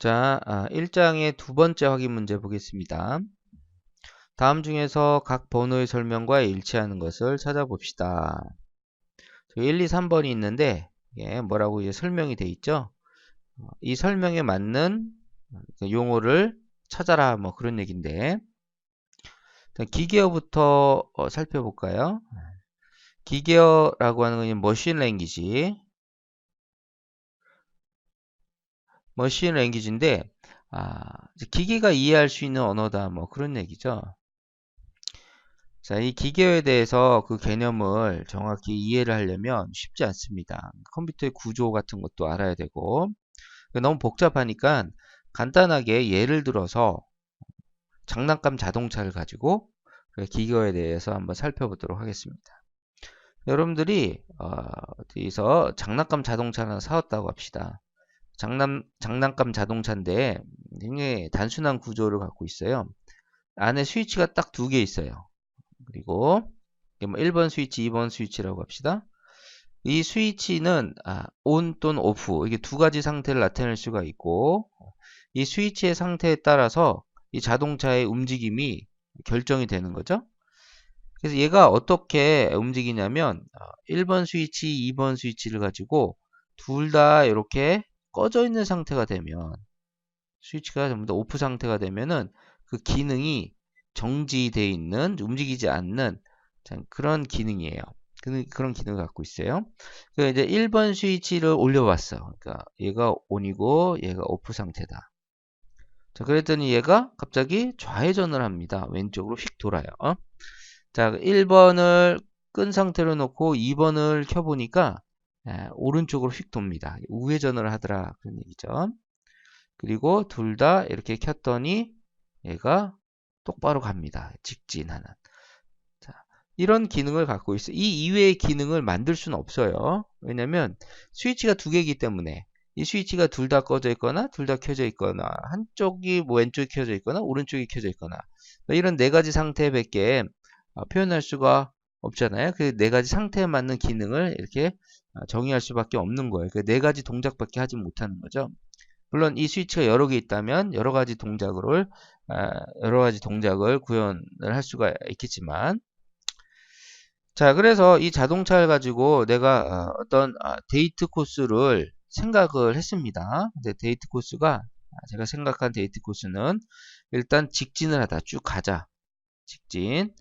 자, 1장의 두 번째 확인 문제 보겠습니다. 다음 중에서 각 번호의 설명과 일치하는 것을 찾아봅시다. 1, 2, 3번이 있는데 이게 뭐라고 이제 설명이 돼 있죠. 이 설명에 맞는 용어를 찾아라 뭐 그런 얘기인데 기계어부터 살펴볼까요? 기계어라고 하는 건 머신 랭귀지 랭귀지인데 기계가 이해할 수 있는 언어다 뭐 그런 얘기죠. 자, 이 기계어에 대해서 그 개념을 정확히 이해를 하려면 쉽지 않습니다. 컴퓨터의 구조 같은 것도 알아야 되고 너무 복잡하니까 간단하게 예를 들어서 장난감 자동차를 가지고 그 기계어에 대해서 한번 살펴보도록 하겠습니다. 여러분들이 어디서 장난감 자동차를 하나 사왔다고 합시다. 장난감 자동차인데 굉장히 단순한 구조를 갖고 있어요. 안에 스위치가 딱 두 개 있어요. 그리고 1번 스위치, 2번 스위치라고 합시다. 이 스위치는 on 또는 off 이게 두 가지 상태를 나타낼 수가 있고 이 스위치의 상태에 따라서 이 자동차의 움직임이 결정이 되는 거죠. 그래서 얘가 어떻게 움직이냐면 1번 스위치, 2번 스위치를 가지고 둘 다 이렇게 꺼져 있는 상태가 되면 스위치가 전부 다 오프 상태가 되면은 그 기능이 정지되어 있는 움직이지 않는 그런 기능이에요. 그런 기능을 갖고 있어요. 이제 1번 스위치를 올려봤어. 그러니까 얘가 ON이고 얘가 오프 상태다. 자, 그랬더니 얘가 갑자기 좌회전을 합니다. 왼쪽으로 휙 돌아요. 자, 1번을 끈 상태로 놓고 2번을 켜보니까 오른쪽으로 휙 돕니다. 우회전을 하더라. 그런 얘기죠. 그리고 둘 다 이렇게 켰더니 얘가 똑바로 갑니다. 직진하는. 자, 이런 기능을 갖고 있어요. 이 이외의 기능을 만들 수는 없어요. 왜냐면 스위치가 두 개이기 때문에 이 스위치가 둘 다 꺼져 있거나 둘 다 켜져 있거나 한쪽이 뭐 왼쪽이 켜져 있거나 오른쪽이 켜져 있거나 이런 네 가지 상태밖에 표현할 수가 없잖아요. 그 네 가지 상태에 맞는 기능을 이렇게 정의할 수밖에 없는 거예요. 그 네 가지 동작밖에 하지 못하는 거죠. 물론 이 스위치가 여러 개 있다면 여러 가지 동작을 구현을 할 수가 있겠지만 자, 그래서 이 자동차를 가지고 내가 어떤 데이트 코스를 생각을 했습니다. 근데 데이트 코스가 제가 생각한 데이트 코스는 일단 직진을 하다 쭉 가자. 직진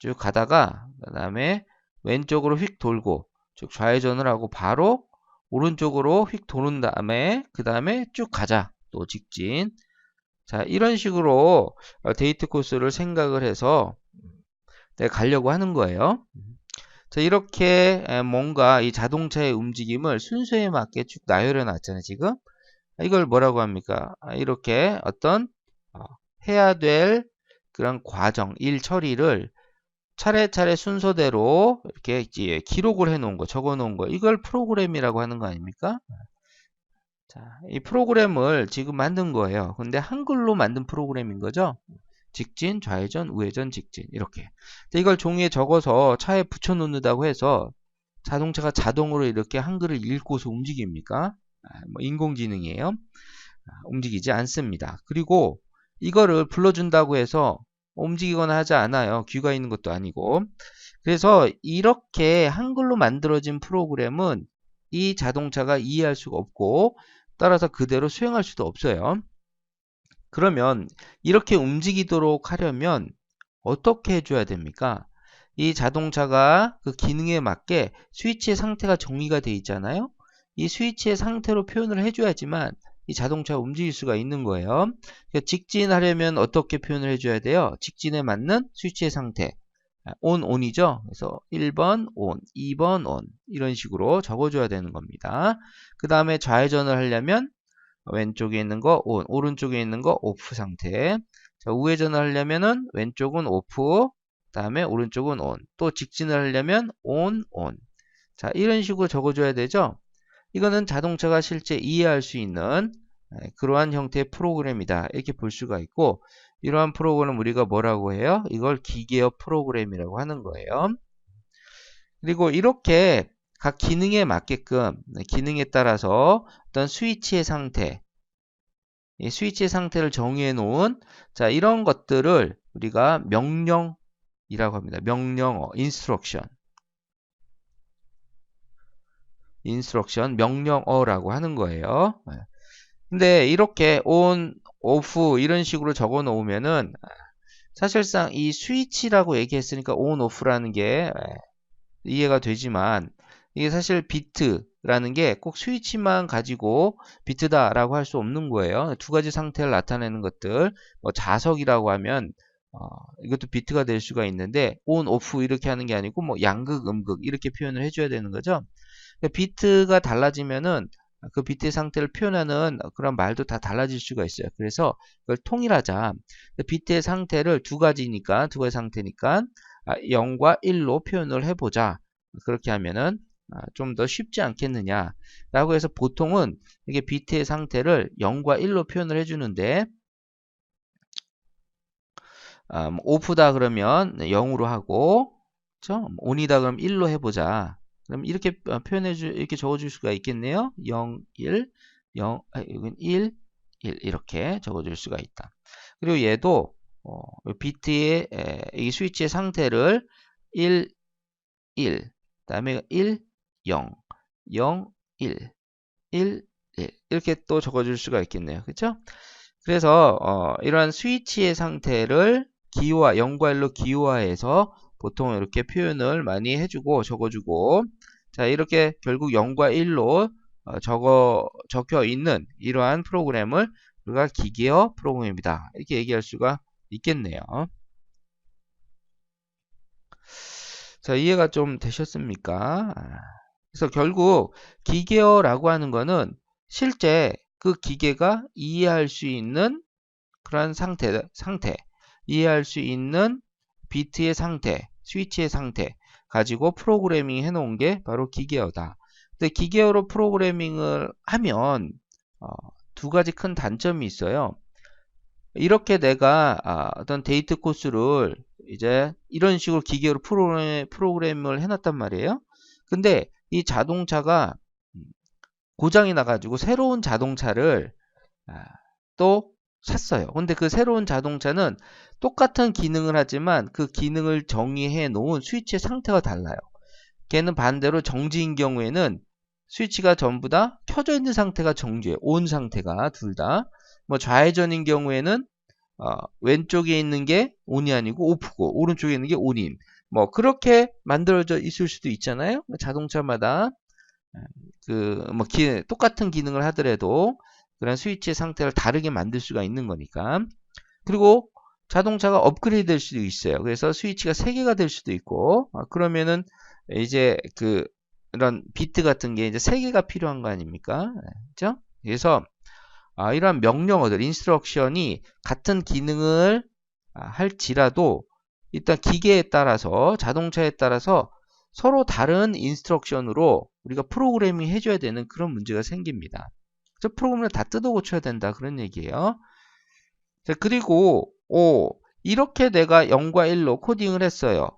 쭉 가다가 그 다음에 왼쪽으로 휙 돌고 쭉 좌회전을 하고 바로 오른쪽으로 휙 도는 다음에 그 다음에 쭉 가자. 또 직진. 자, 이런 식으로 데이트 코스를 생각을 해서 내가 가려고 하는 거예요. 자, 이렇게 뭔가 이 자동차의 움직임을 순서에 맞게 쭉 나열해 놨잖아요, 지금. 이걸 뭐라고 합니까? 이렇게 어떤 해야 될 그런 과정, 일 처리를 차례차례 순서대로 이렇게 기록을 해 놓은 거, 적어 놓은 거, 이걸 프로그램이라고 하는 거 아닙니까? 자, 이 프로그램을 지금 만든 거예요. 근데 한글로 만든 프로그램인 거죠. 직진, 좌회전, 우회전, 직진 이렇게. 이걸 종이에 적어서 차에 붙여 놓는다고 해서 자동차가 자동으로 이렇게 한글을 읽고서 움직입니까? 뭐 인공지능이에요. 움직이지 않습니다. 그리고 이거를 불러준다고 해서 움직이거나 하지 않아요. 귀가 있는 것도 아니고. 그래서 이렇게 한글로 만들어진 프로그램은 이 자동차가 이해할 수가 없고 따라서 그대로 수행할 수도 없어요. 그러면 이렇게 움직이도록 하려면 어떻게 해줘야 됩니까? 이 자동차가 그 기능에 맞게 스위치의 상태가 정의가 되어 있잖아요. 이 스위치의 상태로 표현을 해줘야지만 이 자동차가 움직일 수가 있는 거예요. 그러니까 직진하려면 어떻게 표현을 해줘야 돼요? 직진에 맞는 스위치의 상태. on이죠. 그래서 1번 on, 2번 on 이런 식으로 적어줘야 되는 겁니다. 그 다음에 좌회전을 하려면 왼쪽에 있는 거 on, 오른쪽에 있는 거 off 상태. 자, 우회전을 하려면은 왼쪽은 off, 다음에 오른쪽은 on. 또 직진을 하려면 on, on. 자, 이런 식으로 적어줘야 되죠. 이거는 자동차가 실제 이해할 수 있는 그러한 형태의 프로그램이다. 이렇게 볼 수가 있고 이러한 프로그램을 우리가 뭐라고 해요? 이걸 기계어 프로그램이라고 하는 거예요. 그리고 이렇게 각 기능에 맞게끔 기능에 따라서 어떤 스위치의 상태 이 스위치의 상태를 정의해 놓은 자 이런 것들을 우리가 명령이라고 합니다. 명령어, 인스트럭션, 명령어라고 하는 거예요. 근데 이렇게 on, off 이런 식으로 적어 놓으면은 사실상 이 스위치라고 얘기했으니까 on, off라는 게 이해가 되지만 이게 사실 비트라는 게 꼭 스위치만 가지고 비트다라고 할 수 없는 거예요. 두 가지 상태를 나타내는 것들, 뭐 자석이라고 하면 이것도 비트가 될 수가 있는데 on, off 이렇게 하는 게 아니고 뭐 양극, 음극 이렇게 표현을 해줘야 되는 거죠. 비트가 달라지면은 그 비트의 상태를 표현하는 그런 말도 다 달라질 수가 있어요. 그래서 그걸 통일하자. 비트의 상태를 두 가지 상태니까 0과 1로 표현을 해보자. 그렇게 하면은 좀 더 쉽지 않겠느냐 라고 해서 보통은 이게 비트의 상태를 0과 1로 표현을 해주는데 오프다 그러면 0으로 하고 그렇죠? 온이다 그러면 1로 해보자. 그럼 이렇게 이렇게 적어줄 수가 있겠네요. 0, 1, 0, 이건 1, 1 이렇게 적어줄 수가 있다. 그리고 얘도 비트의 이 스위치의 상태를 1, 1, 그다음에 1, 0, 0, 1, 1, 1 이렇게 또 적어줄 수가 있겠네요. 그렇죠? 그래서 이러한 스위치의 상태를 기호화 0과 1로 기호화해서 보통 이렇게 표현을 많이 해주고 적어주고 자 이렇게 결국 0과 1로 적혀 있는 이러한 프로그램을 우리가 기계어 프로그램이다 이렇게 얘기할 수가 있겠네요. 자 이해가 좀 되셨습니까? 그래서 결국 기계어라고 하는 거는 실제 그 기계가 이해할 수 있는 그런 상태, 이해할 수 있는 비트의 상태, 스위치의 상태 가지고 프로그래밍 해놓은 게 바로 기계어다. 근데 기계어로 프로그래밍을 하면 두 가지 큰 단점이 있어요. 이렇게 내가 어떤 데이트 코스를 이제 이런 식으로 기계어로 프로그램을 해놨단 말이에요. 근데 이 자동차가 고장이 나가지고 새로운 자동차를 또 샀어요. 근데 그 새로운 자동차는 똑같은 기능을 하지만 그 기능을 정의해 놓은 스위치의 상태가 달라요. 걔는 반대로 정지인 경우에는 스위치가 전부 다 켜져 있는 상태가 정지예요. 온 상태가 둘 다. 뭐 좌회전인 경우에는 왼쪽에 있는 게 온이 아니고 오프고 오른쪽에 있는 게 온인. 뭐 그렇게 만들어져 있을 수도 있잖아요. 자동차마다 뭐 똑같은 기능을 하더라도 그런 스위치의 상태를 다르게 만들 수가 있는 거니까. 그리고 자동차가 업그레이드 될 수도 있어요. 그래서 스위치가 3개가 될 수도 있고, 그러면은 이제 이런 비트 같은 게 이제 3개가 필요한 거 아닙니까? 그죠? 그래서 이러한 명령어들, 인스트럭션이 같은 기능을 할지라도 일단 기계에 따라서, 자동차에 따라서 서로 다른 인스트럭션으로 우리가 프로그래밍 해줘야 되는 그런 문제가 생깁니다. 저 프로그램을 다 뜯어 고쳐야 된다 그런 얘기예요. 자, 그리고 이렇게 내가 0과 1로 코딩을 했어요.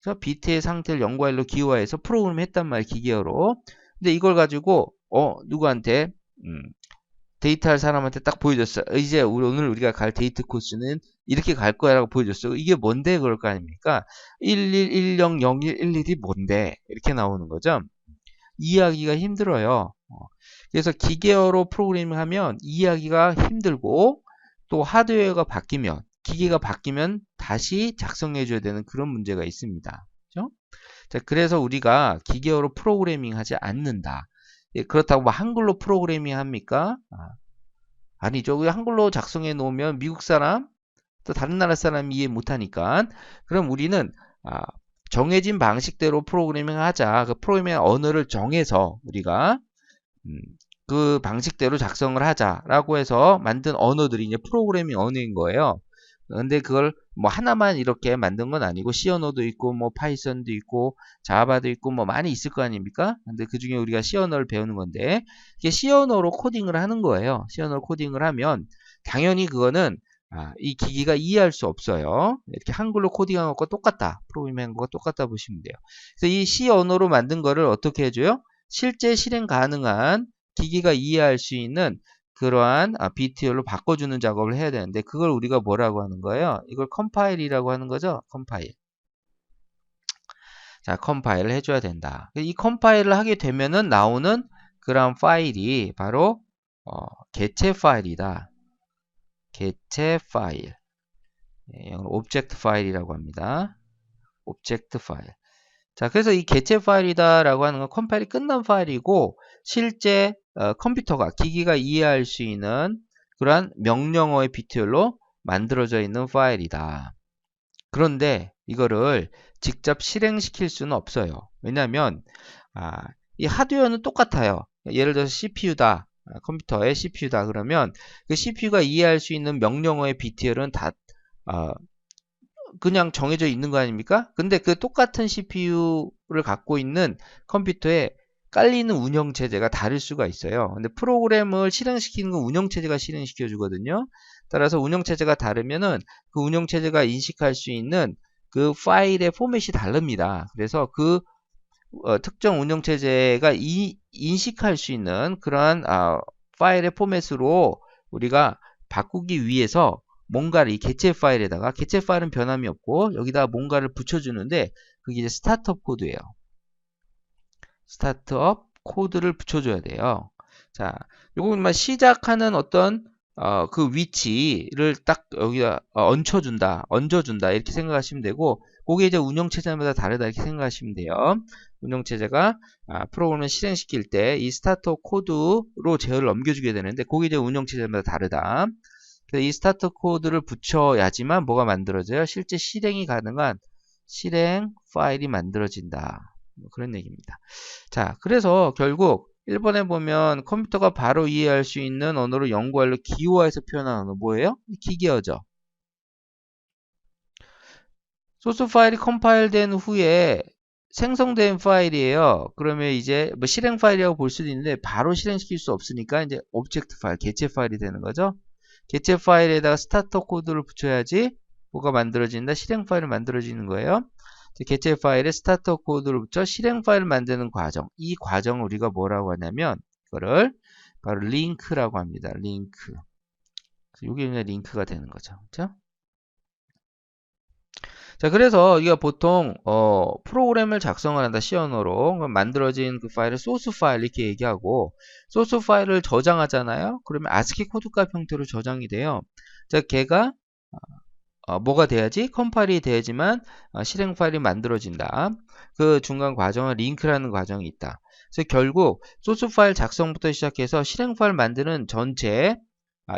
그래서 비트의 상태를 0과 1로 기호화해서 프로그램 했단 말이에요. 기계어로. 근데 이걸 가지고 누구한테 데이트할 사람한테 딱 보여줬어. 이제 오늘 우리가 갈 데이트 코스는 이렇게 갈 거야 라고 보여줬어. 이게 뭔데 그럴 거 아닙니까? 11100111이 뭔데? 이렇게 나오는 거죠. 이해하기가 힘들어요. 그래서 기계어로 프로그래밍 하면 이해하기가 힘들고 또 하드웨어가 바뀌면 기계가 바뀌면 다시 작성해 줘야 되는 그런 문제가 있습니다. 그렇죠? 자, 그래서 우리가 기계어로 프로그래밍 하지 않는다. 예, 그렇다고 뭐 한글로 프로그래밍 합니까? 아니죠. 한글로 작성해 놓으면 미국 사람 또 다른 나라 사람이 이해 못하니까 그럼 우리는 정해진 방식대로 프로그래밍 하자. 그 프로그래밍 언어를 정해서 우리가 그 방식대로 작성을 하자라고 해서 만든 언어들이 이제 프로그래밍 언어인 거예요. 근데 그걸 뭐 하나만 이렇게 만든 건 아니고 C 언어도 있고 뭐 파이썬도 있고 자바도 있고 뭐 많이 있을 거 아닙니까? 근데 그 중에 우리가 C 언어를 배우는 건데 이게 C 언어로 코딩을 하는 거예요. C 언어로 코딩을 하면 당연히 그거는 이 기기가 이해할 수 없어요. 이렇게 한글로 코딩한 것과 똑같다. 프로그래밍한 것과 똑같다 보시면 돼요. 그래서 이 C 언어로 만든 거를 어떻게 해줘요? 실제 실행 가능한 기기가 이해할 수 있는 그러한 BTL로 바꿔주는 작업을 해야 되는데 그걸 우리가 뭐라고 하는 거예요? 이걸 컴파일이라고 하는 거죠. 컴파일. 자, 컴파일을 해줘야 된다. 이 컴파일을 하게 되면은 나오는 그런 파일이 바로 개체 파일이다. 개체 파일. 오브젝트 파일이라고 합니다. 오브젝트 파일. 자, 그래서 이 개체 파일이다라고 하는 건 컴파일이 끝난 파일이고 실제 컴퓨터가 기기가 이해할 수 있는 그러한 명령어의 BTL로 만들어져 있는 파일이다. 그런데 이거를 직접 실행시킬 수는 없어요. 왜냐하면 이 하드웨어는 똑같아요. 예를 들어서 CPU다. 컴퓨터의 CPU다. 그러면 그 CPU가 이해할 수 있는 명령어의 BTL은 다 그냥 정해져 있는 거 아닙니까? 근데 그 똑같은 CPU를 갖고 있는 컴퓨터에 깔리는 운영체제가 다를 수가 있어요. 근데 프로그램을 실행시키는 건 운영체제가 실행시켜 주거든요. 따라서 운영체제가 다르면은 그 운영체제가 인식할 수 있는 그 파일의 포맷이 다릅니다. 그래서 그 특정 운영체제가 인식할 수 있는 그러한 파일의 포맷으로 우리가 바꾸기 위해서 뭔가를 이 개체 파일에다가 개체 파일은 변함이 없고 여기다가 뭔가를 붙여주는데 그게 이제 스타트업 코드예요. 스타트업 코드를 붙여줘야 돼요. 자, 요거만 시작하는 어떤 그 위치를 딱 여기다 얹어준다 이렇게 생각하시면 되고 그게 이제 운영체제마다 다르다 이렇게 생각하시면 돼요. 운영체제가 프로그램을 실행시킬 때 이 스타트업 코드로 제어를 넘겨주게 되는데 그게 이제 운영체제마다 다르다. 그래서 이 스타트 코드를 붙여야지만 뭐가 만들어져요? 실제 실행이 가능한 실행 파일이 만들어진다. 그런 얘기입니다. 자, 그래서 결국 1번에 보면 컴퓨터가 바로 이해할 수 있는 언어로 연구하려 기호화해서 표현한 언어 뭐예요? 기계어죠. 소스 파일이 컴파일된 후에 생성된 파일이에요. 그러면 이제 뭐 실행 파일이라고 볼 수도 있는데 바로 실행시킬 수 없으니까 이제 오브젝트 파일, 개체 파일이 되는 거죠. 개체 파일에다가 스타터 코드를 붙여야지 뭐가 만들어진다? 실행 파일을 만들어지는 거예요. 개체 파일에 스타터 코드를 붙여 실행 파일을 만드는 과정. 이 과정을 우리가 뭐라고 하냐면 이거를 바로 링크라고 합니다. 링크. 이게 그냥 링크가 되는 거죠. 그렇죠? 자, 그래서 이가 보통 프로그램을 작성을 한다. C 언어로 만들어진 그 파일을 소스 파일 이렇게 얘기하고 소스 파일을 저장하잖아요. 그러면 ASCII 코드값 형태로 저장이 돼요. 자, 걔가 뭐가 돼야지? 컴파일이 돼야지만 실행 파일이 만들어진다. 그 중간 과정은 링크라는 과정이 있다. 그래서 결국 소스 파일 작성부터 시작해서 실행 파일 만드는 전체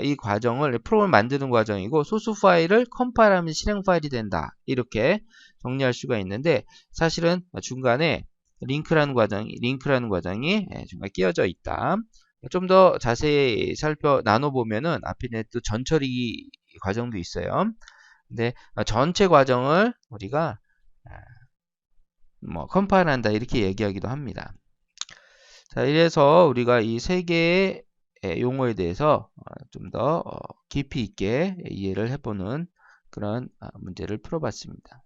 이 과정을 프로그램을 만드는 과정이고 소스 파일을 컴파일하면 실행 파일이 된다. 이렇게 정리할 수가 있는데 사실은 중간에 링크라는 과정이 중간에 끼어져 있다. 좀 더 자세히 나눠보면은 앞에 또 전처리 과정도 있어요. 근데 전체 과정을 우리가 뭐 컴파일한다 이렇게 얘기하기도 합니다. 자, 이래서 우리가 이 세 개의 용어에 대해서 좀 더 깊이 있게 이해를 해보는 그런 문제를 풀어봤습니다.